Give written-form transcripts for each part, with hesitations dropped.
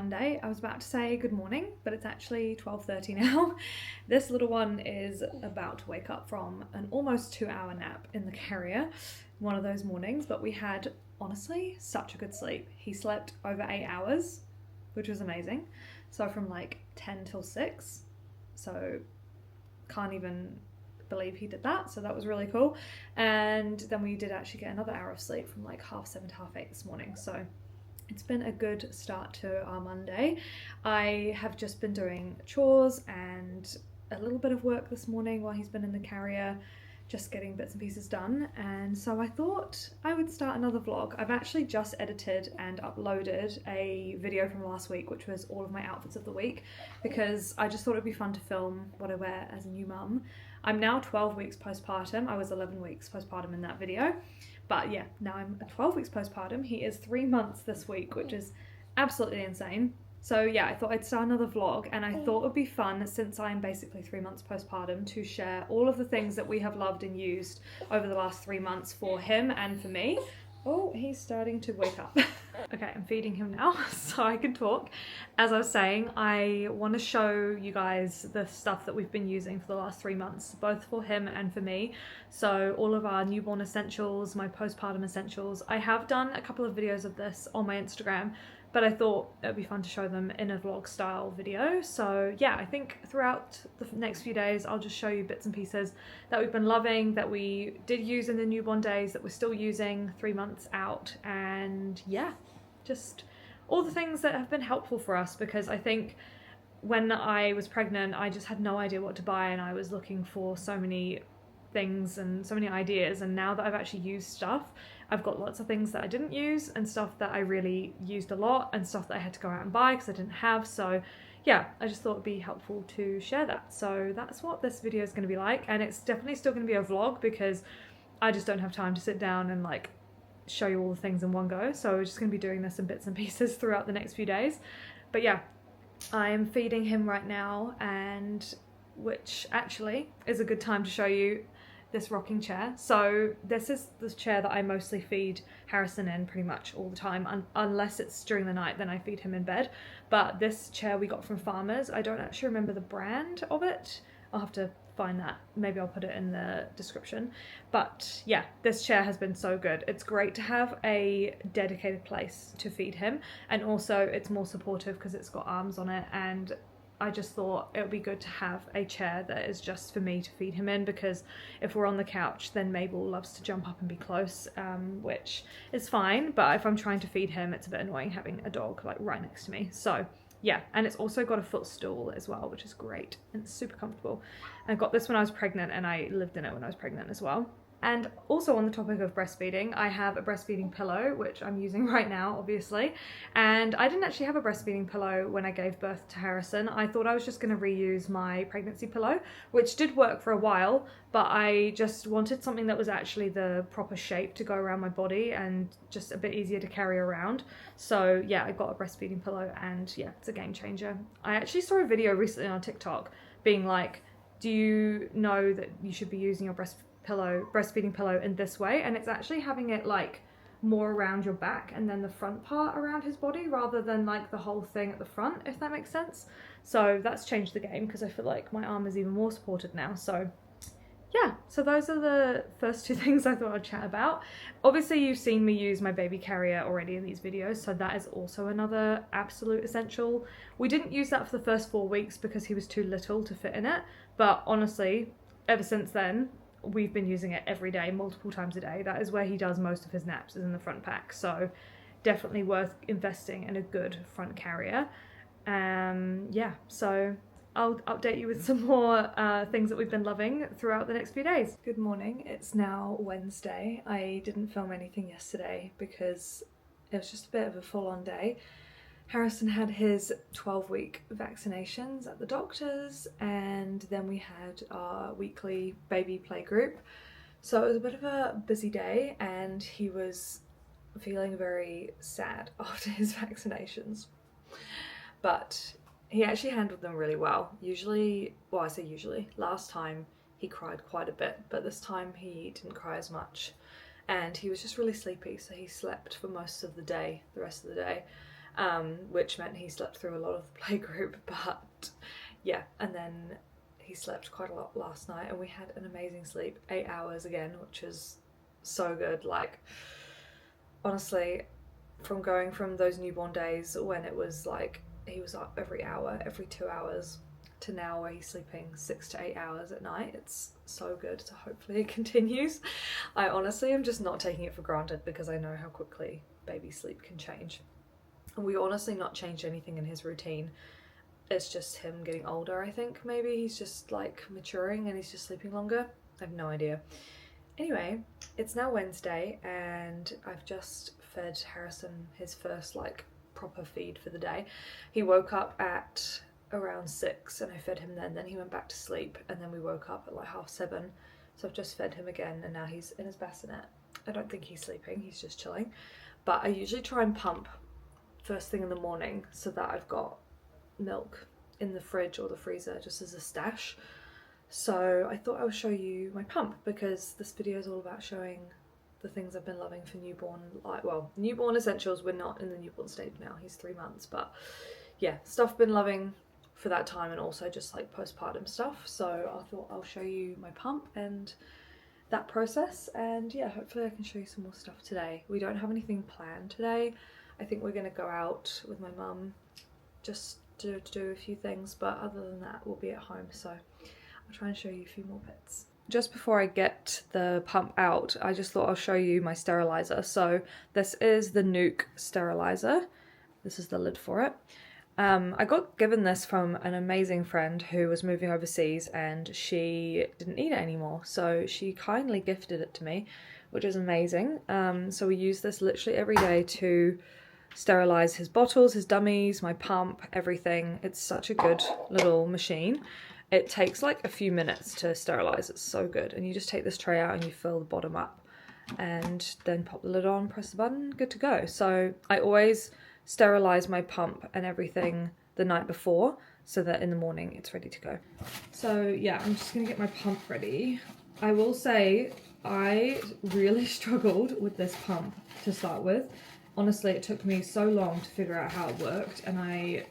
Monday. I was about to say good morning, but it's actually 12:30 now. This little one is about to wake up from an almost 2-hour nap in the carrier, one of those mornings, but we had, honestly, such a good sleep. He slept over 8 hours, which was amazing. So from like 10 till 6, so can't even believe he did that, so that was really cool. And then we did actually get another hour of sleep from like 7:30 to 8:30 this morning, so it's been a good start to our Monday. I have just been doing chores and a little bit of work this morning while he's been in the carrier, just getting bits and pieces done, and so I thought I would start another vlog. I've actually just edited and uploaded a video from last week, which was all of my outfits of the week, because I just thought it'd be fun to film what I wear as a new mum. I'm now 12 weeks postpartum. I was 11 weeks postpartum in that video. But yeah, now I'm 12 weeks postpartum. He is 3 months this week, which is absolutely insane. So yeah, I thought I'd start another vlog, and I thought it would be fun, since I'm basically 3 months postpartum, to share all of the things that we have loved and used over the last 3 months for him and for me. Oh, he's starting to wake up. Okay, I'm feeding him now so I can talk. As I was saying, I want to show you guys the stuff that we've been using for the last 3 months, both for him and for me. So all of our newborn essentials, my postpartum essentials. I have done a couple of videos of this on my Instagram, but I thought it would be fun to show them in a vlog style video. So yeah, I think throughout the next few days I'll just show you bits and pieces that we've been loving, that we did use in the newborn days, that we're still using 3 months out, and yeah, just all the things that have been helpful for us, because I think when I was pregnant I just had no idea what to buy, and I was looking for so many things and so many ideas, and now that I've actually used stuff, I've got lots of things that I didn't use and stuff that I really used a lot and stuff that I had to go out and buy because I didn't have. So yeah, I just thought it'd be helpful to share that. So that's what this video is going to be like, and it's definitely still going to be a vlog because I just don't have time to sit down and like show you all the things in one go. So we're just going to be doing this in bits and pieces throughout the next few days. But yeah, I'm feeding him right now, and which actually is a good time to show you this rocking chair. So this is the chair that I mostly feed Harrison in pretty much all the time, unless it's during the night, then I feed him in bed. But this chair we got from Farmers. I don't actually remember the brand of it. I'll have to find that. Maybe I'll put it in the description. But yeah, this chair has been so good. It's great to have a dedicated place to feed him, and also it's more supportive because it's got arms on it, and I just thought it would be good to have a chair that is just for me to feed him in, because if we're on the couch then Mabel loves to jump up and be close, which is fine, but if I'm trying to feed him it's a bit annoying having a dog like right next to me. So yeah, and it's also got a footstool as well, which is great, and it's super comfortable. I got this when I was pregnant, and I lived in it when I was pregnant as well. And also on the topic of breastfeeding, I have a breastfeeding pillow, which I'm using right now, obviously. And I didn't actually have a breastfeeding pillow when I gave birth to Harrison. I thought I was just going to reuse my pregnancy pillow, which did work for a while, but I just wanted something that was actually the proper shape to go around my body and just a bit easier to carry around. So yeah, I got a breastfeeding pillow, and yeah, it's a game changer. I actually saw a video recently on TikTok being like, do you know that you should be using your breastfeeding pillow in this way? And it's actually having it like more around your back and then the front part around his body, rather than like the whole thing at the front, if that makes sense. So that's changed the game, because I feel like my arm is even more supported now. So yeah, so those are the first two things I thought I'd chat about. Obviously you've seen me use my baby carrier already in these videos, so that is also another absolute essential. We didn't use that for the first 4 weeks because he was too little to fit in it, but honestly ever since then we've been using it every day, multiple times a day. That is where he does most of his naps, is in the front pack, so definitely worth investing in a good front carrier. Yeah, so I'll update you with some more things that we've been loving throughout the next few days. Good morning, it's now Wednesday. I didn't film anything yesterday because it was just a bit of a full-on day. Harrison had his 12-week vaccinations at the doctor's, and then we had our weekly baby play group. So it was a bit of a busy day, and he was feeling very sad after his vaccinations. But he actually handled them really well. Usually, well, I say usually, last time he cried quite a bit, but this time he didn't cry as much. And he was just really sleepy, so he slept for most of the day, the rest of the day. which meant he slept through a lot of the playgroup. But yeah, and then he slept quite a lot last night, and we had an amazing sleep, 8 hours again, which is so good. Like, honestly, from going from those newborn days when it was like he was up every hour, every 2 hours, to now where he's sleeping 6 to 8 hours at night, it's so good. So hopefully it continues. I honestly am just not taking it for granted because I know how quickly baby sleep can change. And we honestly not changed anything in his routine. It's just him getting older, I think. Maybe he's just like maturing and he's just sleeping longer. I have no idea. Anyway, it's now Wednesday and I've just fed Harrison his first like proper feed for the day. He woke up at around 6 and I fed him then he went back to sleep, and then we woke up at like 7:30, so I've just fed him again and now he's in his bassinet. I don't think he's sleeping, he's just chilling. But I usually try and pump first thing in the morning so that I've got milk in the fridge or the freezer just as a stash. So I thought I would show you my pump because this video is all about showing the things I've been loving for newborn, like, well, newborn essentials. We're not in the newborn stage now, he's 3 months, but yeah, stuff I've been loving for that time, and also just like postpartum stuff. So I thought I'll show you my pump and that process, and yeah, hopefully I can show you some more stuff today. We don't have anything planned today. I think we're gonna go out with my mum just to do a few things, but other than that we'll be at home, so I'll try and show you a few more bits. Just before I get the pump out, I just thought I'll show you my sterilizer. So this is the Nuke sterilizer. This is the lid for it. I got given this from an amazing friend who was moving overseas and she didn't need it anymore, so she kindly gifted it to me, which is amazing. So we use this literally every day to sterilize his bottles, his dummies, my pump, everything. It's such a good little machine. It takes like a few minutes to sterilize, it's so good. And you just take this tray out and you fill the bottom up and then pop the lid on, press the button, good to go. So I always sterilize my pump and everything the night before so that in the morning it's ready to go. So yeah, I'm just gonna get my pump ready. I will say I really struggled with this pump to start with. Honestly, it took me so long to figure out how it worked, and I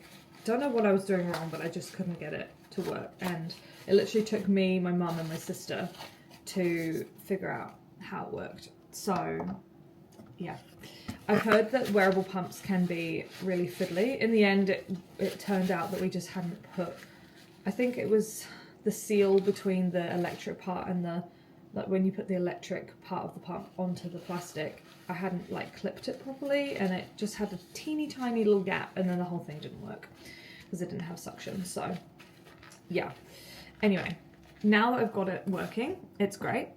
don't know what I was doing wrong, but I just couldn't get it to work. And it literally took me, my mum and my sister to figure out how it worked. So yeah, I've heard that wearable pumps can be really fiddly. In the end, it turned out that we just hadn't put, I think it was the seal between the electric part and the, like when you put the electric part of the pump onto the plastic, I hadn't like clipped it properly, and it just had a teeny tiny little gap, and then the whole thing didn't work because it didn't have suction. So yeah, anyway, now that I've got it working, it's great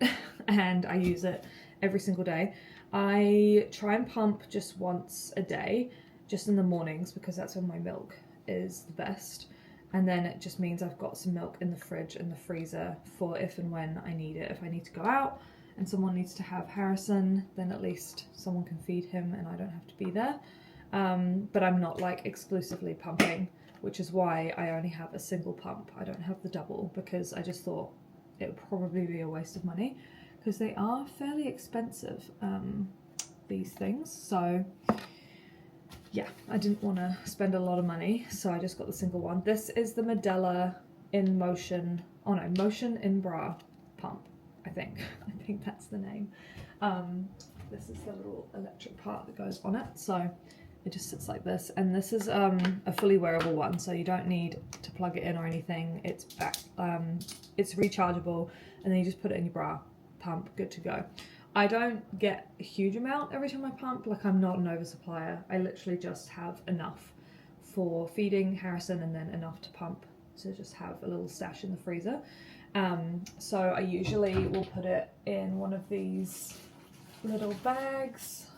and I use it every single day. I try and pump just once a day, just in the mornings, because that's when my milk is the best. And then it just means I've got some milk in the fridge and the freezer for if and when I need it. If I need to go out and someone needs to have Harrison, then at least someone can feed him and I don't have to be there. But I'm not like exclusively pumping, which is why I only have a single pump. I don't have the double because I just thought it would probably be a waste of money because they are fairly expensive, these things. So yeah, I didn't want to spend a lot of money, so I just got the single one. This is the Medela in Motion, oh no, Motion in Bra pump, I think. I think that's the name. This is the little electric part that goes on it, so it just sits like this. And this is a fully wearable one, so you don't need to plug it in or anything. It's back, it's rechargeable, and then you just put it in your bra, pump, good to go. I don't get a huge amount every time I pump, like I'm not an oversupplier. I literally just have enough for feeding Harrison and then enough to pump to just have a little stash in the freezer. So I usually will put it in one of these little bags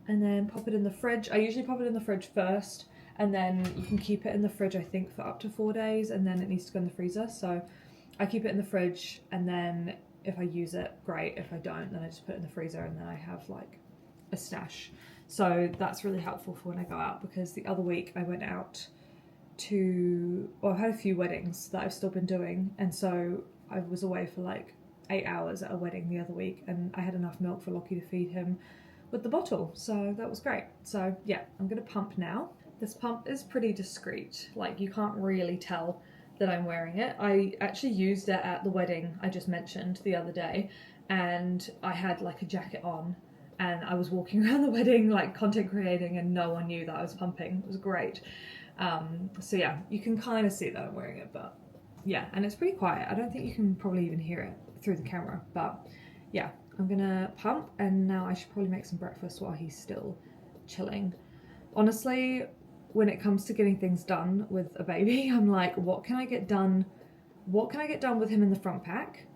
and then pop it in the fridge. I usually pop it in the fridge first, and then you can keep it in the fridge I think for up to 4 days, and then it needs to go in the freezer. So I keep it in the fridge, and then if I use it, great. If I don't, then I just put it in the freezer and then I have like a stash. So that's really helpful for when I go out, because the other week I went out to, well, I've had a few weddings that I've still been doing, and so I was away for like 8 hours at a wedding the other week, and I had enough milk for Lockie to feed him with the bottle, so that was great. So yeah, I'm gonna pump now. This pump is pretty discreet, like you can't really tell that I'm wearing it. I actually used it at the wedding I just mentioned the other day, and I had like a jacket on and I was walking around the wedding like content creating, and no one knew that I was pumping. It was great. So yeah, you can kind of see that I'm wearing it, but yeah, and it's pretty quiet. I don't think you can probably even hear it through the camera, but yeah, I'm gonna pump, and now I should probably make some breakfast while he's still chilling. Honestly, when it comes to getting things done with a baby, I'm like, what can I get done? What can I get done with him in the front pack?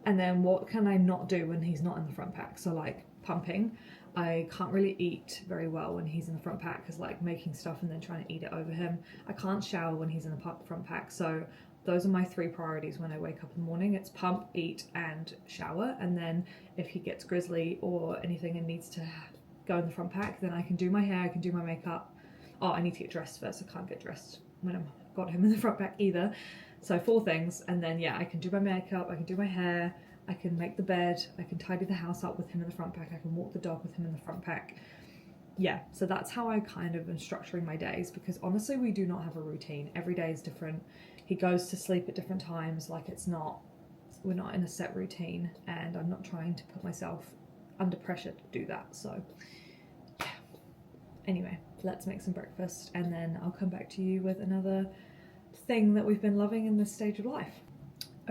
And then what can I not do when he's not in the front pack? So like pumping, I can't really eat very well when he's in the front pack, because like making stuff and then trying to eat it over him. I can't shower when he's in the front pack. So those are my 3 priorities when I wake up in the morning. It's pump, eat, and shower. And then if he gets grizzly or anything and needs to go in the front pack, then I can do my hair, I can do my makeup. Oh, I need to get dressed first. I can't get dressed when I've got him in the front pack either. So 4 things, and then yeah, I can do my makeup, I can do my hair, I can make the bed, I can tidy the house up with him in the front pack, I can walk the dog with him in the front pack. Yeah, so that's how I kind of am structuring my days, because honestly we do not have a routine. Every day is different. He goes to sleep at different times, like we're not in a set routine, and I'm not trying to put myself under pressure to do that. So yeah, anyway, let's make some breakfast and then I'll come back to you with another thing that we've been loving in this stage of life.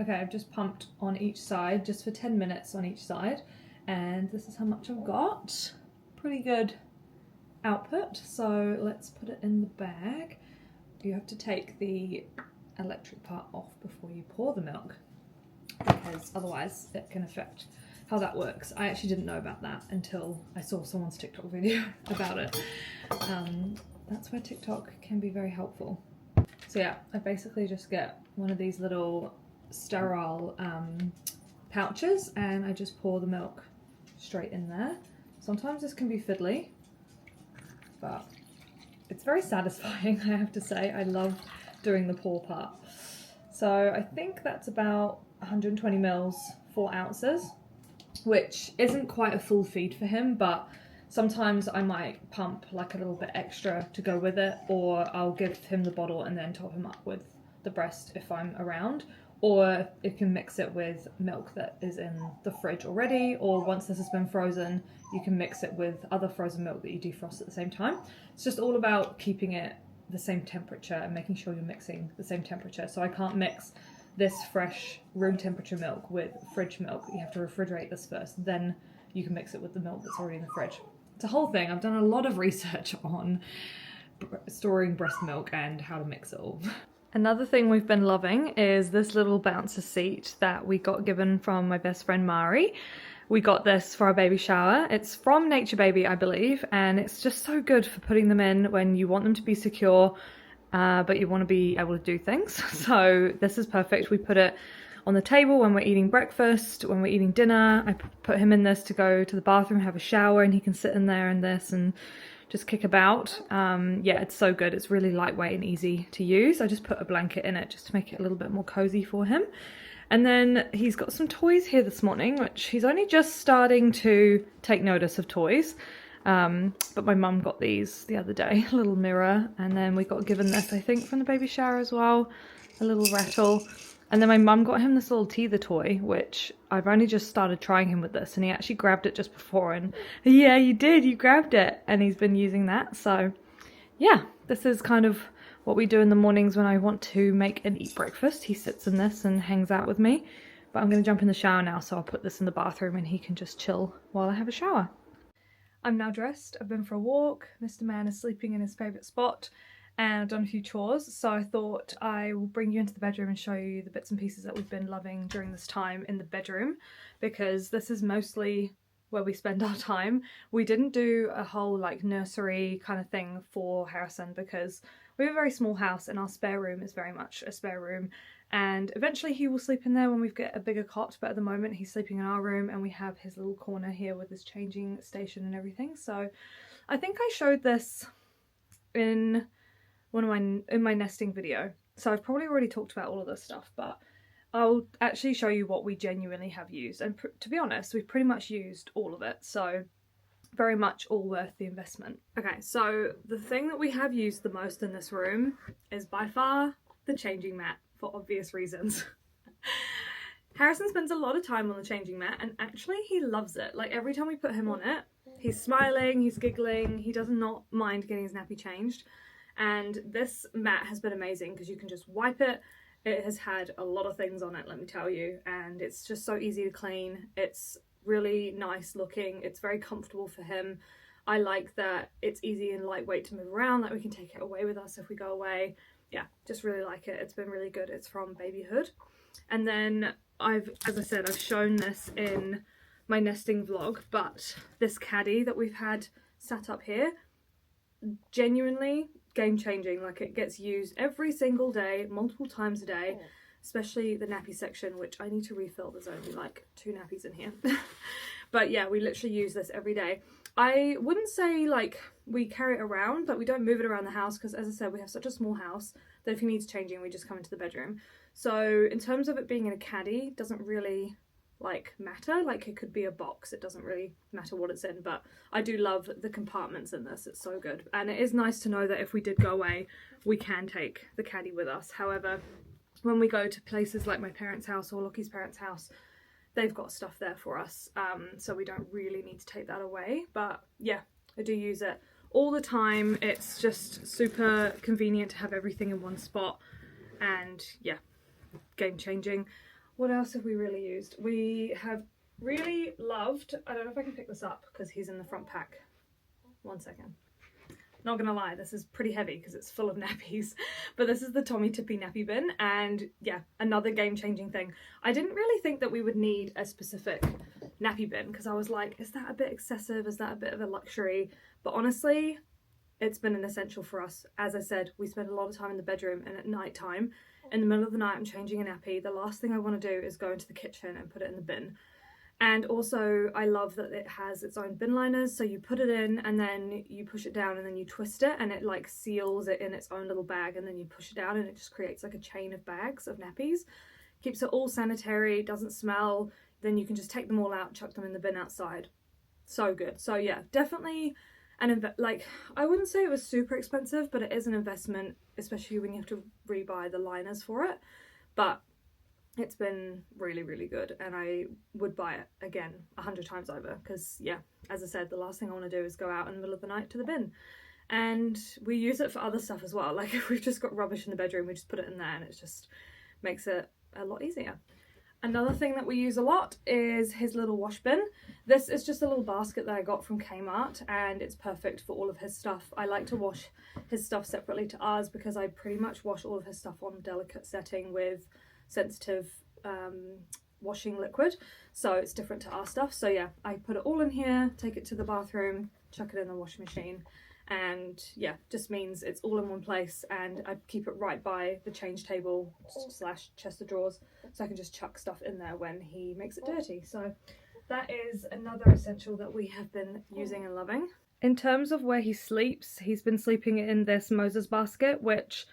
Okay, I've just pumped on each side, just for 10 minutes on each side, and this is how much I've got. Pretty good output, so let's put it in the bag. You have to take the electric part off before you pour the milk, because otherwise it can affect how that works. I actually didn't know about that until I saw someone's TikTok video about it. That's where TikTok can be very helpful. So yeah, I basically just get one of these little sterile pouches, and I just pour the milk straight in there. Sometimes this can be fiddly, but it's very satisfying, I have to say. I love doing the pour part. So I think that's about 120 mils, 4 ounces, which isn't quite a full feed for him, but sometimes I might pump like a little bit extra to go with it, or I'll give him the bottle and then top him up with the breast if I'm around, or you can mix it with milk that is in the fridge already, or once this has been frozen, you can mix it with other frozen milk that you defrost at the same time. It's just all about keeping it the same temperature and making sure you're mixing the same temperature. So I can't mix this fresh room temperature milk with fridge milk. You have to refrigerate this first, then you can mix it with the milk that's already in the fridge. It's a whole thing. I've done a lot of research on storing breast milk and how to mix it all. Another thing we've been loving is this little bouncer seat that we got given from my best friend Mari. We got this for our baby shower. It's from Nature Baby, I believe, and it's just so good for putting them in when you want them to be secure, but you want to be able to do things. So this is perfect. We put it on the table when we're eating breakfast, when we're eating dinner. I put him in this to go to the bathroom, have a shower, and he can sit in there in this and just kick about. Yeah, it's so good. It's really lightweight and easy to use. I just put a blanket in it just to make it a little bit more cozy for him. And then he's got some toys here this morning, which he's only just starting to take notice of toys. But my mum got these the other day, a little mirror, and then we got given this, I think, from the baby shower as well, a little rattle. And then my mum got him this little teether toy, which I've only just started trying him with this, and he actually grabbed it just before, and yeah, you did, you grabbed it, and he's been using that. So yeah, this is kind of what we do in the mornings when I want to make and eat breakfast. He sits in this and hangs out with me, but I'm going to jump in the shower now, so I'll put this in the bathroom and he can just chill while I have a shower. I'm now dressed. I've been for a walk. Mr. Man is sleeping in his favourite spot, and I've done a few chores, so I thought I will bring you into the bedroom and show you the bits and pieces that we've been loving during this time in the bedroom, because this is mostly where we spend our time. We didn't do a whole like nursery kind of thing for Harrison because we have a very small house and our spare room is very much a spare room, and eventually he will sleep in there when we get a bigger cot, but at the moment he's sleeping in our room and we have his little corner here with his changing station and everything. So I think I showed this in my nesting video, so I've probably already talked about all of this stuff, but I'll actually show you what we genuinely have used, and to be honest, we've pretty much used all of it. So very much all worth the investment. Okay, so the thing that we have used the most in this room is by far the changing mat, for obvious reasons. Harrison spends a lot of time on the changing mat, and actually he loves it. Like, every time we put him on it, he's smiling, he's giggling, he does not mind getting his nappy changed. And this mat has been amazing because you can just wipe it. It has had a lot of things on it, let me tell you, and it's just so easy to clean. It's really nice looking, it's very comfortable for him. I like that it's easy and lightweight to move around, like we can take it away with us if we go away. Yeah, just really like it. It's been really good. It's from Babyhood. And then as I said, I've shown this in my nesting vlog, but this caddy that we've had sat up here, genuinely game changing. Like, it gets used every single day, multiple times a day, especially the nappy section, which I need to refill. There's only like 2 nappies in here. But yeah, we literally use this every day. I wouldn't say like we carry it around, but we don't move it around the house because, as I said, we have such a small house that if he needs changing, we just come into the bedroom. So in terms of it being in a caddy, doesn't really like matter. Like, it could be a box, it doesn't really matter what it's in, but I do love the compartments in this. It's so good, and it is nice to know that if we did go away, we can take the caddy with us. However, when we go to places like my parents' house or Lockie's parents' house, they've got stuff there for us, so we don't really need to take that away. But yeah, I do use it all the time. It's just super convenient to have everything in one spot, and yeah, game changing. What else have we really used? We have really loved, I don't know if I can pick this up because he's in the front pack. One second. Not gonna lie, this is pretty heavy because it's full of nappies, but this is the Tommy Tippy nappy bin, and yeah, another game-changing thing. I didn't really think that we would need a specific nappy bin because I was like, is that a bit excessive? Is that a bit of a luxury? But honestly, it's been an essential for us. As I said, we spend a lot of time in the bedroom, and at night time, in the middle of the night, I'm changing a nappy. The last thing I want to do is go into the kitchen and put it in the bin. And also, I love that it has its own bin liners, so you put it in and then you push it down and then you twist it, and it like seals it in its own little bag, and then you push it down and it just creates like a chain of bags of nappies. Keeps it all sanitary, doesn't smell, then you can just take them all out, chuck them in the bin outside. So good. So yeah, definitely like, I wouldn't say it was super expensive, but it is an investment, especially when you have to rebuy the liners for it. But it's been really, really good, and I would buy it again 100 times over because, yeah, as I said, the last thing I want to do is go out in the middle of the night to the bin. And we use it for other stuff as well. Like, if we've just got rubbish in the bedroom, we just put it in there, and it just makes it a lot easier. Another thing that we use a lot is his little wash bin. This is just a little basket that I got from Kmart, and it's perfect for all of his stuff. I like to wash his stuff separately to ours because I pretty much wash all of his stuff on a delicate setting with sensitive washing liquid, so it's different to our stuff. So yeah, I put it all in here, take it to the bathroom, chuck it in the washing machine, and yeah, just means it's all in one place, and I keep it right by the change table / chest of drawers, so I can just chuck stuff in there when he makes it dirty. So that is another essential that we have been using and loving. In terms of where he sleeps, he's been sleeping in this Moses basket, which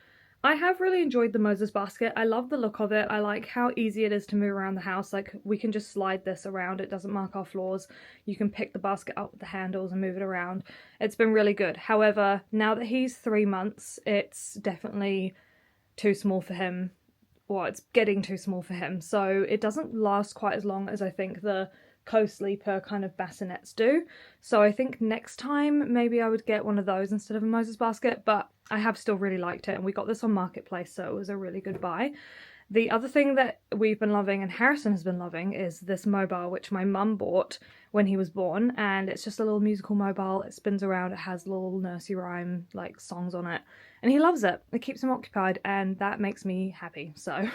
I have really enjoyed the Moses basket. I love the look of it. I like how easy it is to move around the house. Like, we can just slide this around. It doesn't mark our floors. You can pick the basket up with the handles and move it around. It's been really good. However, now that he's 3 months, it's definitely too small for him. Well, it's getting too small for him. So it doesn't last quite as long as I think the co-sleeper kind of bassinets do. So I think next time maybe I would get one of those instead of a Moses basket, but I have still really liked it, and we got this on Marketplace, so it was a really good buy. The other thing that we've been loving, and Harrison has been loving, is this mobile, which my mum bought when he was born, and it's just a little musical mobile. It spins around, it has little nursery rhyme like songs on it, and he loves it. It keeps him occupied, and that makes me happy. So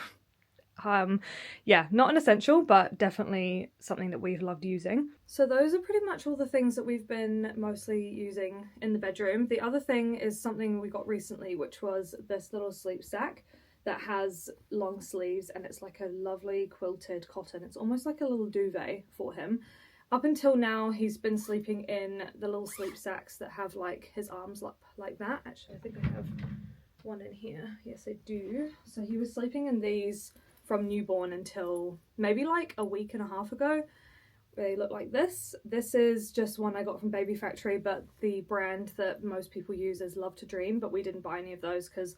yeah, not an essential, but definitely something that we've loved using. So those are pretty much all the things that we've been mostly using in the bedroom. The other thing is something we got recently, which was this little sleep sack that has long sleeves, and it's like a lovely quilted cotton. It's almost like a little duvet for him. Up until now, he's been sleeping in the little sleep sacks that have like his arms up like that. Actually, I think I have one in here. Yes, I do. So he was sleeping in these from newborn until maybe like a week and a half ago. they look like this. This is just one I got from Baby Factory, but the brand that most people use is Love to Dream, but we didn't buy any of those because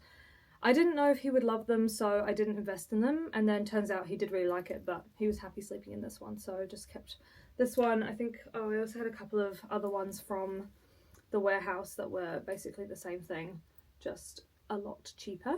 I didn't know if he would love them, so I didn't invest in them. And then turns out he did really like it, but he was happy sleeping in this one, so I just kept this one. I think, I also had a couple of other ones from the warehouse that were basically the same thing, just a lot cheaper.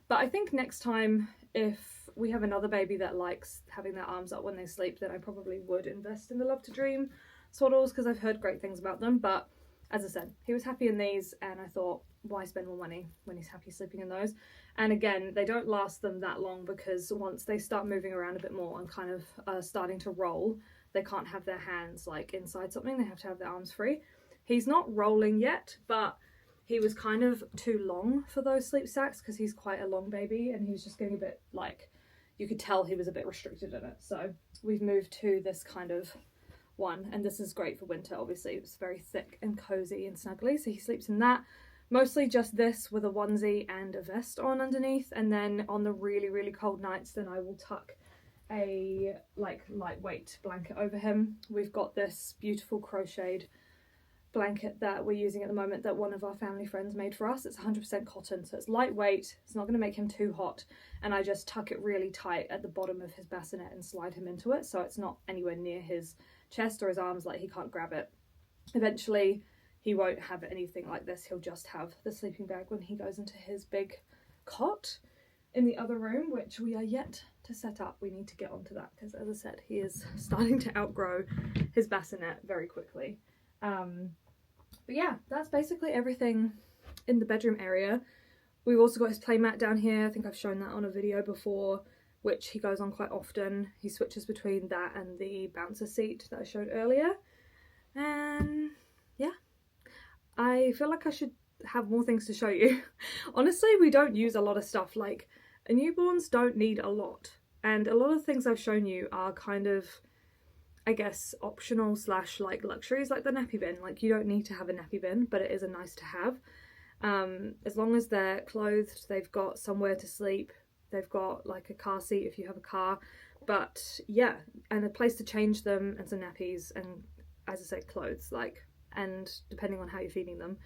But I think next time, if we have another baby that likes having their arms up when they sleep, then I probably would invest in the Love to Dream swaddles because I've heard great things about them. But as I said, he was happy in these, and I thought, why spend more money when he's happy sleeping in those? And again, they don't last them that long because once they start moving around a bit more and kind of starting to roll, they can't have their hands like inside something, they have to have their arms free. He's not rolling yet, but he was kind of too long for those sleep sacks because he's quite a long baby, and he was just getting a bit like, you could tell he was a bit restricted in it. So we've moved to this kind of one, and this is great for winter. Obviously it's very thick and cozy and snuggly, so he sleeps in that. Mostly just this with a onesie and a vest on underneath, and then on the really cold nights, then I will tuck a like lightweight blanket over him. We've got this beautiful crocheted blanket that we're using at the moment that one of our family friends made for us. It's 100% cotton, so it's lightweight, it's not going to make him too hot, and I just tuck it really tight at the bottom of his bassinet and slide him into it, so it's not anywhere near his chest or his arms, like he can't grab it. Eventually he won't have anything like this, he'll just have the sleeping bag when he goes into his big cot in the other room, which we are yet to set up. We need to get onto that because, as I said, he is starting to outgrow his bassinet very quickly. But yeah, that's basically everything in the bedroom area. We've also got his playmat down here. I think I've shown that on a video before, which he goes on quite often. He switches between that and the bouncer seat that I showed earlier. And yeah, I feel like I should have more things to show you. Honestly, we don't use a lot of stuff. Like, newborns don't need a lot. And a lot of the things I've shown you are kind of, I guess, optional slash like luxuries, like the nappy bin. Like, you don't need to have a nappy bin, but it is a nice to have. As long as they're clothed, they've got somewhere to sleep, they've got like a car seat if you have a car, but yeah, and a place to change them, and some nappies, and as I said, clothes, like, and depending on how you're feeding them,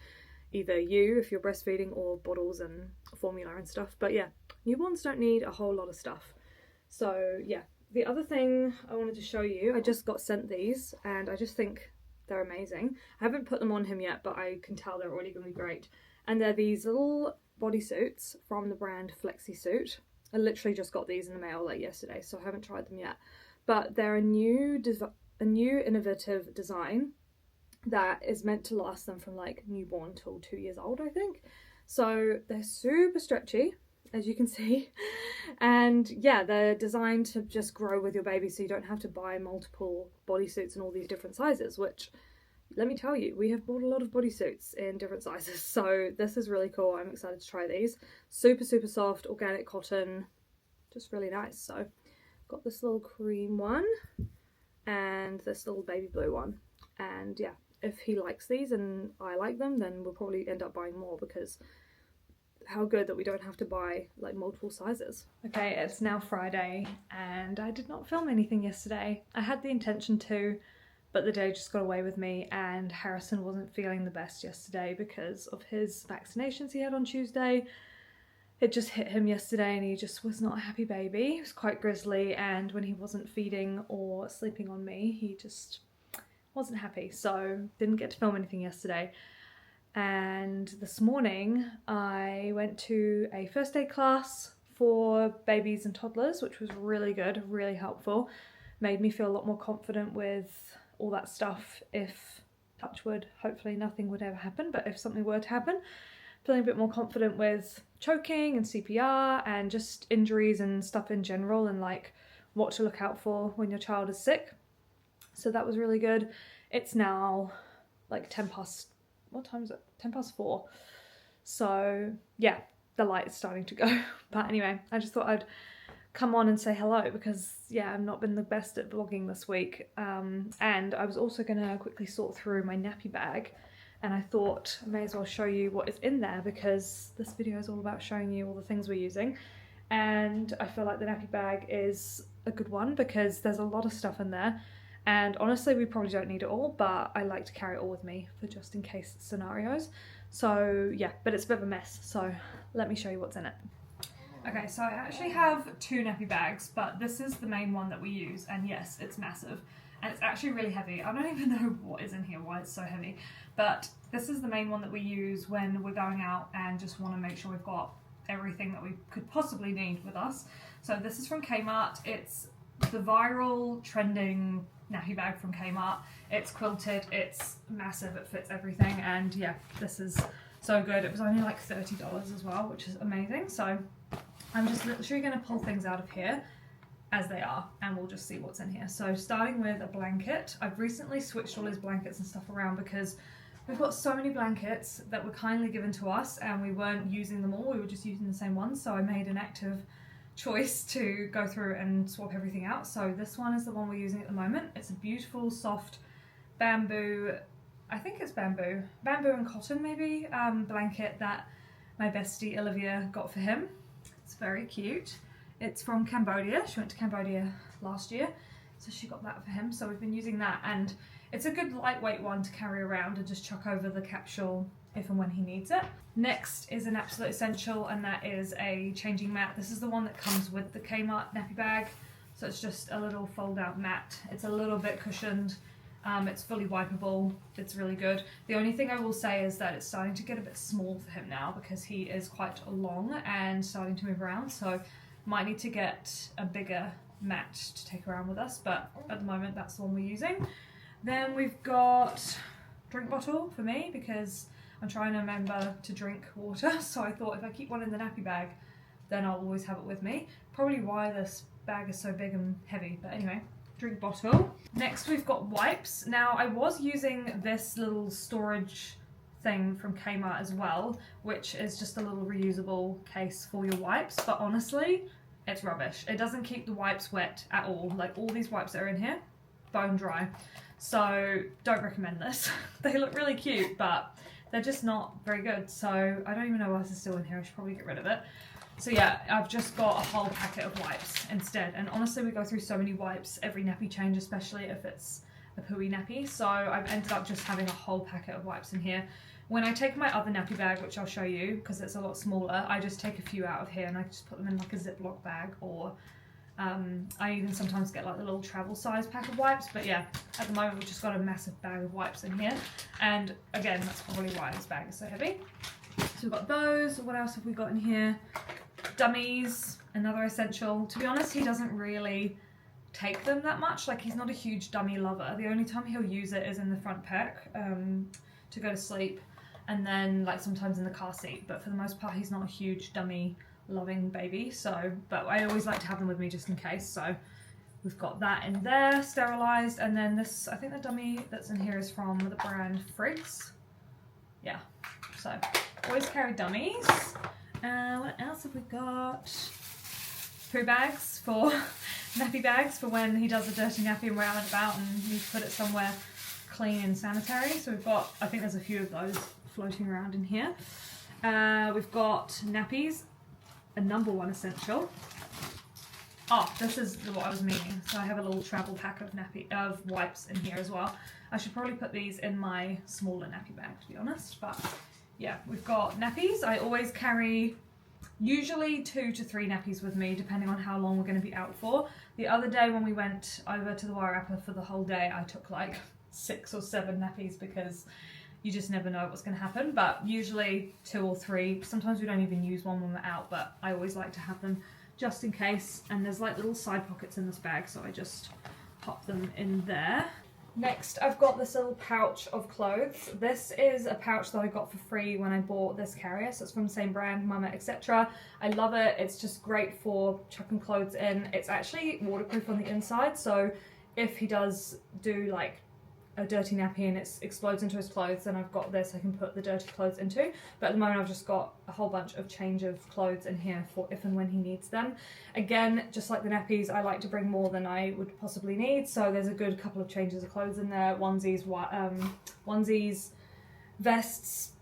either you if you're breastfeeding or bottles and formula and stuff. But yeah, newborns don't need a whole lot of stuff. So yeah, the other thing I wanted to show you, I just got sent these and I just think they're amazing. I haven't put them on him yet, but I can tell they're already going to be great. And they're these little bodysuits from the brand Flexi Suit. I literally just got these in the mail like yesterday, so I haven't tried them yet. But they're a new innovative design that is meant to last them from like newborn till 2 years old, I think. So they're super stretchy, as you can see, and yeah, they're designed to just grow with your baby, so you don't have to buy multiple bodysuits in all these different sizes, which, let me tell you, we have bought a lot of bodysuits in different sizes, so this is really cool. I'm excited to try these. Super soft, organic cotton, just really nice. So got this little cream one and this little baby blue one, and yeah, if he likes these and I like them, then we'll probably end up buying more, because how good that we don't have to buy like multiple sizes. Okay, it's now Friday and I did not film anything yesterday. I had the intention to, but the day just got away with me, and Harrison wasn't feeling the best yesterday because of his vaccinations he had on Tuesday. It just hit him yesterday and he just was not a happy baby. He was quite grizzly, and when he wasn't feeding or sleeping on me, he just wasn't happy, so didn't get to film anything yesterday. And this morning I went to a first aid class for babies and toddlers, which was really good, really helpful. Made me feel a lot more confident with all that stuff if, touch wood, hopefully nothing would ever happen, but if something were to happen, feeling a bit more confident with choking and CPR and just injuries and stuff in general, and like what to look out for when your child is sick. So that was really good. It's now like 10 past, what time is it? 10 past 4. So yeah, the light is starting to go. But anyway, I just thought I'd come on and say hello because yeah, I've not been the best at vlogging this week. And I was also gonna quickly sort through my nappy bag, and I thought I may as well show you what is in there, because this video is all about showing you all the things we're using. And I feel like the nappy bag is a good one because there's a lot of stuff in there. And honestly, we probably don't need it all, but I like to carry it all with me for just in case scenarios. So yeah, but it's a bit of a mess, so let me show you what's in it. Okay, so I actually have 2 nappy bags, but this is the main one that we use, and yes, it's massive. And it's actually really heavy. I don't even know what is in here, why it's so heavy. But this is the main one that we use when we're going out and just want to make sure we've got everything that we could possibly need with us. So this is from Kmart. It's the viral trending nappy bag from Kmart. It's quilted, it's massive, it fits everything, and yeah, this is so good. It was only like $30 as well, which is amazing. So I'm just literally going to pull things out of here as they are, and we'll just see what's in here. So starting with a blanket. I've recently switched all his blankets and stuff around because we've got so many blankets that were kindly given to us and we weren't using them all, we were just using the same ones. So I made an active choice to go through and swap everything out. So this one is the one we're using at the moment. It's a beautiful soft bamboo, I think it's bamboo and cotton maybe, blanket that my bestie Olivia got for him. It's very cute. It's from Cambodia. She went to Cambodia last year, so she got that for him. So we've been using that, and it's a good lightweight one to carry around and just chuck over the capsule if and when he needs it. Next is an absolute essential, and that is a changing mat. This is the one that comes with the Kmart nappy bag. So it's just a little fold out mat. It's a little bit cushioned. It's fully wipeable. It's really good. The only thing I will say is that it's starting to get a bit small for him now because he is quite long and starting to move around. So might need to get a bigger mat to take around with us, but at the moment that's the one we're using. Then we've got drink bottle for me because I'm trying to remember to drink water, so I thought if I keep one in the nappy bag then I'll always have it with me. Probably why this bag is so big and heavy, but anyway, drink bottle. Next we've got wipes. Now I was using this little storage thing from Kmart as well, which is just a little reusable case for your wipes, but honestly it's rubbish. It doesn't keep the wipes wet at all. Like all these wipes that are in here, bone dry. So don't recommend this. They look really cute, but they're just not very good. So I don't even know why this is still in here. I should probably get rid of it. So yeah, I've just got a whole packet of wipes instead. And honestly, we go through so many wipes every nappy change, especially if it's a pooey nappy. So I've ended up just having a whole packet of wipes in here. When I take my other nappy bag, which I'll show you because it's a lot smaller, I just take a few out of here and I just put them in like a Ziploc bag, or I even sometimes get like the little travel size pack of wipes. But yeah, at the moment we've just got a massive bag of wipes in here, and again that's probably why this bag is so heavy. So we've got those. What else have we got in here? Dummies, another essential. To be honest, he doesn't really take them that much. Like he's not a huge dummy lover. The only time he'll use it is in the front pack to go to sleep, and then like sometimes in the car seat, but for the most part he's not a huge dummy loving baby. So but I always like to have them with me just in case. So we've got that in there sterilized, and then this, I think the dummy that's in here is from the brand Friggs. Yeah, so always carry dummies. What else have we got? Poo bags for nappy bags for when he does a dirty nappy and we're out and about and need to put it somewhere clean and sanitary. So we've got, I think there's a few of those floating around in here. We've got nappies, a number one essential. Oh, this is what I was meaning. So I have a little travel pack of wipes in here as well. I should probably put these in my smaller nappy bag, to be honest. But yeah, we've got nappies. I always carry usually 2 to 3 nappies with me, depending on how long we're going to be out for. The other day when we went over to the Wairarapa for the whole day, I took like 6 or 7 nappies because you just never know what's going to happen. But usually 2 or 3. Sometimes we don't even use one when we're out, but I always like to have them just in case. And there's like little side pockets in this bag, so I just pop them in there. Next, I've got this little pouch of clothes. This is a pouch that I got for free when I bought this carrier, so it's from the same brand, Mama, etc. I love it. It's just great for chucking clothes in. It's actually waterproof on the inside, so if he does do like a dirty nappy and it explodes into his clothes, then I've got this I can put the dirty clothes into. But at the moment I've just got a whole bunch of change of clothes in here for if and when he needs them. Again, just like the nappies, I like to bring more than I would possibly need, so there's a good couple of changes of clothes in there. Onesies, vests,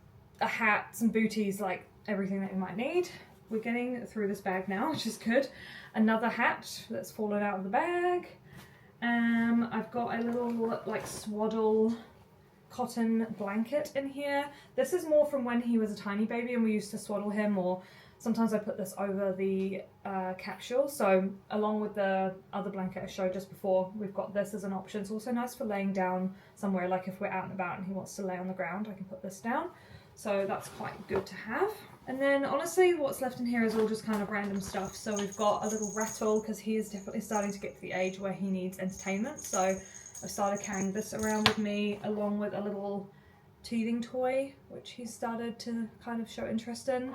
a hat, some booties, like everything that you might need. We're getting through this bag now, which is good. Another hat that's fallen out of the bag. I've got a little like swaddle cotton blanket in here. This is more from when he was a tiny baby and we used to swaddle him, or sometimes I put this over the capsule. So along with the other blanket I showed just before, we've got this as an option. It's also nice for laying down somewhere, like if we're out and about and he wants to lay on the ground, I can put this down. So that's quite good to have. And then honestly what's left in here is all just kind of random stuff. So we've got a little rattle because he is definitely starting to get to the age where he needs entertainment. So I've started carrying this around with me along with a little teething toy which he's started to kind of show interest in.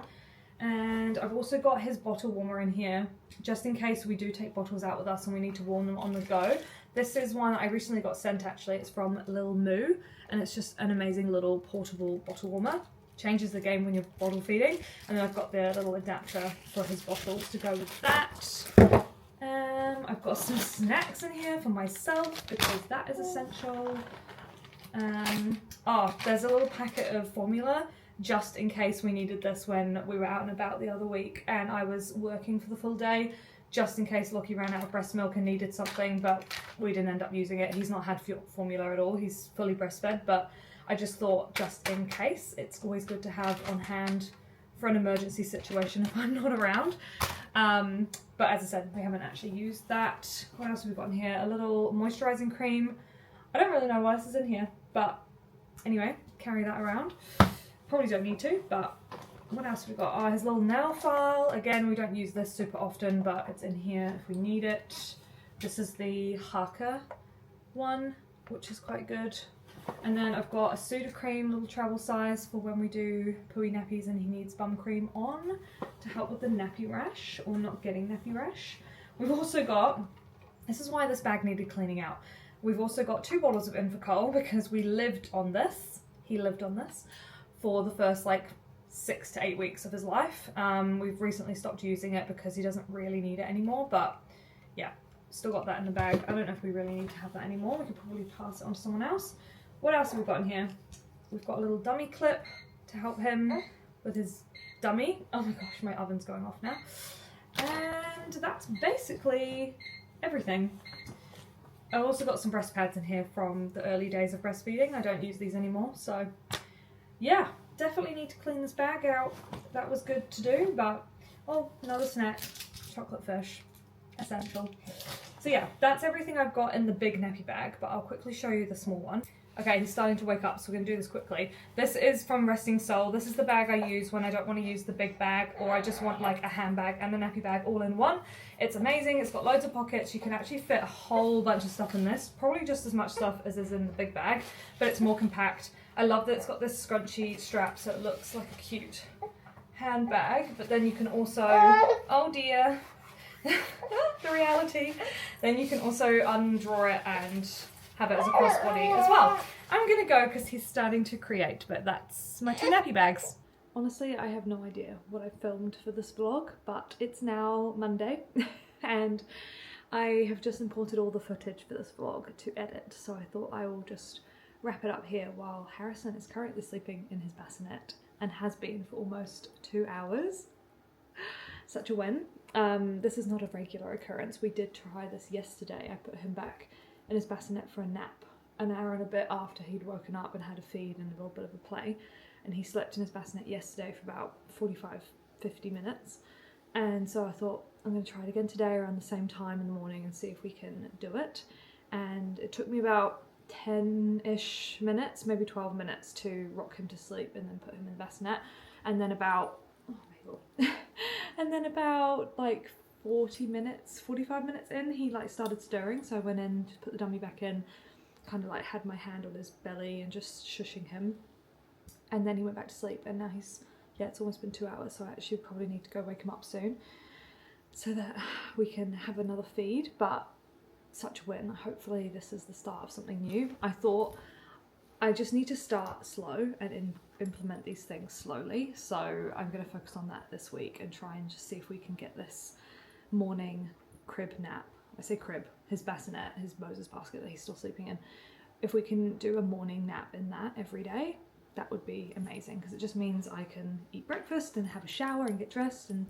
And I've also got his bottle warmer in here just in case we do take bottles out with us and we need to warm them on the go. This is one I recently got sent actually. It's from Lil Moo and it's just an amazing little portable bottle warmer. Changes the game when you're bottle feeding. And then I've got the little adapter for his bottles to go with that. I've got some snacks in here for myself because that is essential. There's a little packet of formula just in case we needed this when we were out and about the other week and I was working for the full day, just in case Lockie ran out of breast milk and needed something, but we didn't end up using it. He's not had formula at all. He's fully breastfed, but I just thought just in case, it's always good to have on hand for an emergency situation if I'm not around. But as I said, we haven't actually used that. What else have we got in here? A little moisturising cream. I don't really know why this is in here, but anyway, carry that around. Probably don't need to, but what else have we got? Oh, his little nail file. Again, we don't use this super often, but it's in here if we need it. This is the Haka one, which is quite good. And then I've got a Sudocreme, little travel size for when we do pooey nappies and he needs bum cream on to help with the nappy rash or not getting nappy rash. We've also got, this is why this bag needed cleaning out. We've also got 2 bottles of Infocol because we lived on this. He lived on this for the first like 6 to 8 weeks of his life. We've recently stopped using it because he doesn't really need it anymore, but yeah, still got that in the bag. I don't know if we really need to have that anymore. We could probably pass it on to someone else. What else have we got in here? We've got a little dummy clip to help him with his dummy. Oh my gosh, my oven's going off now. And that's basically everything. I've also got some breast pads in here from the early days of breastfeeding. I don't use these anymore, so yeah, definitely need to clean this bag out. That was good to do, but oh, another snack, chocolate fish, essential. So yeah, that's everything I've got in the big nappy bag, but I'll quickly show you the small one. Okay, he's starting to wake up, so we're going to do this quickly. This is from Resting Soul. This is the bag I use when I don't want to use the big bag or I just want like a handbag and a nappy bag all in one. It's amazing. It's got loads of pockets. You can actually fit a whole bunch of stuff in this. Probably just as much stuff as is in the big bag, but it's more compact. I love that it's got this scrunchy strap so it looks like a cute handbag, but then you can also, oh dear, the reality. Then you can also undraw it and have it as a crossbody as well. I'm gonna go because he's starting to create, but that's my 2 nappy bags. Honestly, I have no idea what I filmed for this vlog, but it's now Monday and I have just imported all the footage for this vlog to edit, so I thought I will just wrap it up here while Harrison is currently sleeping in his bassinet and has been for almost 2 hours. Such a win. This is not a regular occurrence. We did try this yesterday. I put him back in his bassinet for a nap an hour and a bit after he'd woken up and had a feed and a little bit of a play, and he slept in his bassinet yesterday for about 45-50 minutes, and so I thought I'm going to try it again today around the same time in the morning and see if we can do it. And it took me about 10-ish minutes, maybe 12 minutes to rock him to sleep and then put him in the bassinet, and then about and then about like 45 minutes in, he like started stirring, so I went in, just put the dummy back in, kind of like had my hand on his belly and just shushing him, and then he went back to sleep, and now he's, yeah, it's almost been 2 hours, so I actually probably need to go wake him up soon so that we can have another feed. But such a win. Hopefully this is the start of something new. I thought I just need to start slow and implement these things slowly, so I'm going to focus on that this week and try and just see if we can get this morning crib nap, I say crib, his bassinet, his Moses basket that he's still sleeping in, if we can do a morning nap in that every day, that would be amazing, because it just means I can eat breakfast and have a shower and get dressed and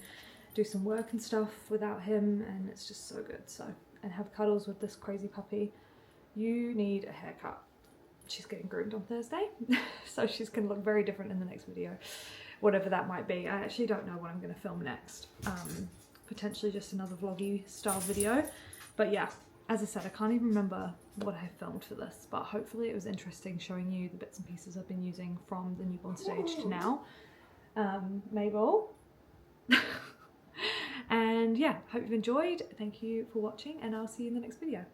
do some work and stuff without him, and it's just so good. So and have cuddles with this crazy puppy, you need a haircut. She's getting groomed on Thursday, so she's going to look very different in the next video, whatever that might be. I actually don't know what I'm going to film next. Potentially just another vloggy style video. But yeah, as I said, I can't even remember what I filmed for this, but hopefully it was interesting showing you the bits and pieces I've been using from the newborn stage to now. Mabel. And yeah, hope you've enjoyed. Thank you for watching, and I'll see you in the next video.